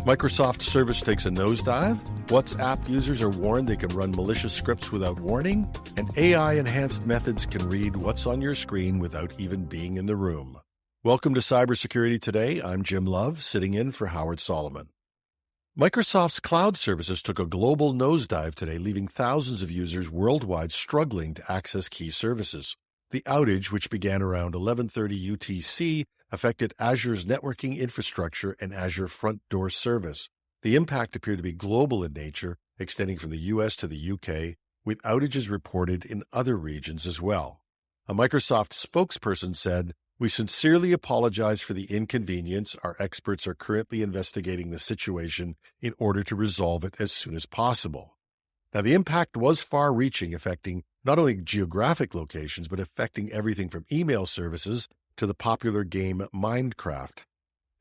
Microsoft service takes a nosedive. WhatsApp users are warned they can run malicious scripts without warning. And AI-enhanced methods can read what's on your screen without even being in the room. Welcome to Cybersecurity Today. I'm Jim Love, sitting in for Howard Solomon. Microsoft's cloud services took a global nosedive today, leaving thousands of users worldwide struggling to access key services. The outage, which began around 11:30 UTC, affected Azure's networking infrastructure and Azure Front Door service. The impact appeared to be global in nature, extending from the US to the UK, with outages reported in other regions as well. A Microsoft spokesperson said, "We sincerely apologize for the inconvenience. Our experts are currently investigating the situation in order to resolve it as soon as possible." Now, the impact was far-reaching, affecting not only geographic locations, but affecting everything from email services to the popular game Minecraft.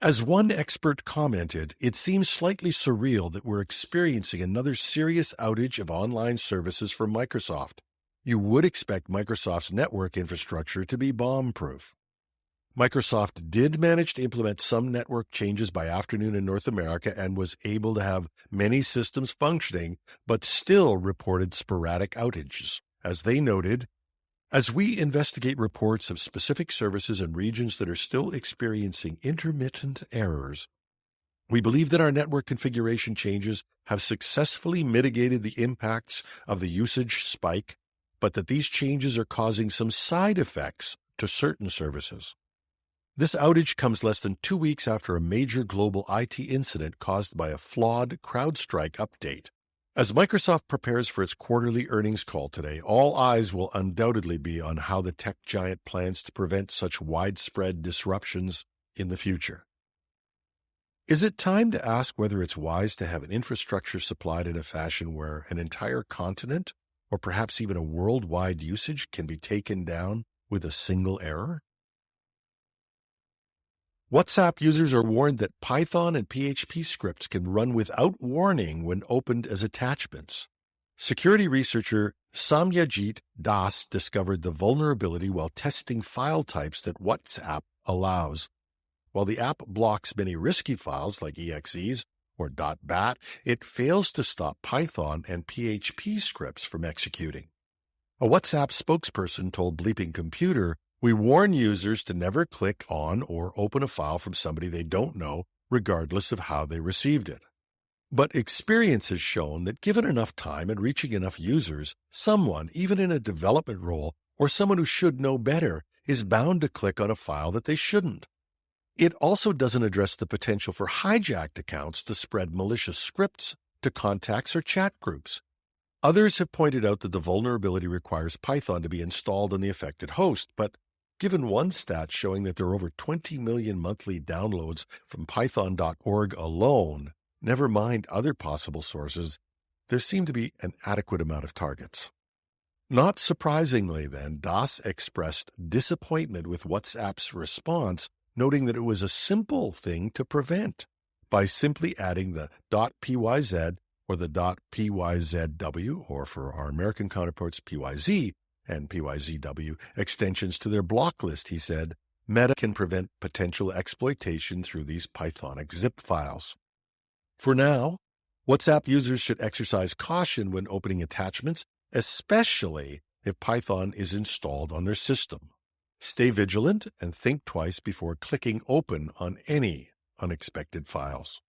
As one expert commented, it seems slightly surreal that we're experiencing another serious outage of online services from Microsoft. You would expect Microsoft's network infrastructure to be bomb-proof. Microsoft did manage to implement some network changes by afternoon in North America and was able to have many systems functioning, but still reported sporadic outages. As they noted, "As we investigate reports of specific services and regions that are still experiencing intermittent errors, we believe that our network configuration changes have successfully mitigated the impacts of the usage spike, but that these changes are causing some side effects to certain services." This outage comes less than 2 weeks after a major global IT incident caused by a flawed CrowdStrike update. As Microsoft prepares for its quarterly earnings call today, all eyes will undoubtedly be on how the tech giant plans to prevent such widespread disruptions in the future. Is it time to ask whether it's wise to have an infrastructure supplied in a fashion where an entire continent, or perhaps even a worldwide usage, can be taken down with a single error? WhatsApp users are warned that Python and PHP scripts can run without warning when opened as attachments. Security researcher Samyajit Das discovered the vulnerability while testing file types that WhatsApp allows. While the app blocks many risky files like exes or .bat, it fails to stop Python and PHP scripts from executing. A WhatsApp spokesperson told Bleeping Computer, "We warn users to never click on or open a file from somebody they don't know, regardless of how they received it." But experience has shown that given enough time and reaching enough users, someone, even in a development role, or someone who should know better, is bound to click on a file that they shouldn't. It also doesn't address the potential for hijacked accounts to spread malicious scripts to contacts or chat groups. Others have pointed out that the vulnerability requires Python to be installed on the affected host, but given one stat showing that there are over 20 million monthly downloads from Python.org alone, never mind other possible sources, there seem to be an adequate amount of targets. Not surprisingly, then, Das expressed disappointment with WhatsApp's response, noting that it was a simple thing to prevent by simply adding the .pyz or the .pyzw, or for our American counterparts, PYZ, and PYZW extensions to their block list, he said. Meta can prevent potential exploitation through these Pythonic zip files. For now, WhatsApp users should exercise caution when opening attachments, especially if Python is installed on their system. Stay vigilant and think twice before clicking open on any unexpected files.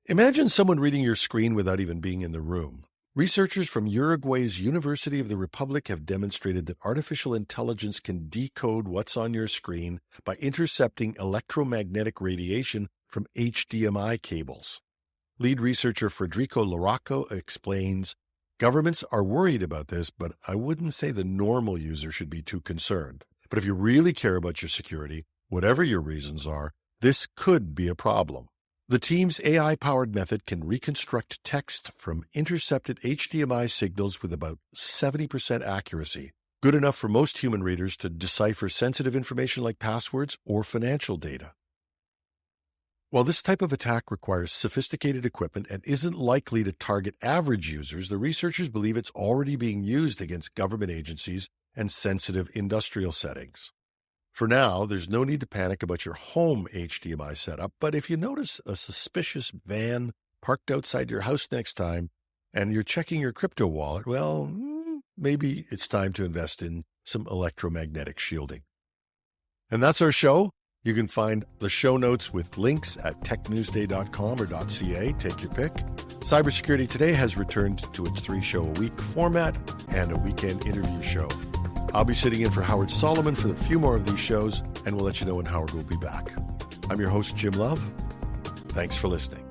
Imagine someone reading your screen without even being in the room. Researchers from Uruguay's University of the Republic have demonstrated that artificial intelligence can decode what's on your screen by intercepting electromagnetic radiation from HDMI cables. Lead researcher Federico Larocco explains, "Governments are worried about this, but I wouldn't say the normal user should be too concerned. But if you really care about your security, whatever your reasons are, this could be a problem." The team's AI-powered method can reconstruct text from intercepted HDMI signals with about 70% accuracy, good enough for most human readers to decipher sensitive information like passwords or financial data. While this type of attack requires sophisticated equipment and isn't likely to target average users, the researchers believe it's already being used against government agencies and sensitive industrial settings. For now, there's no need to panic about your home HDMI setup, but if you notice a suspicious van parked outside your house next time and you're checking your crypto wallet, well, maybe it's time to invest in some electromagnetic shielding. And that's our show. You can find the show notes with links at technewsday.com or .ca. Take your pick. Cybersecurity Today has returned to its 3-show-a-week format and a weekend interview show. I'll be sitting in for Howard Solomon for a few more of these shows, and we'll let you know when Howard will be back. I'm your host, Jim Love. Thanks for listening.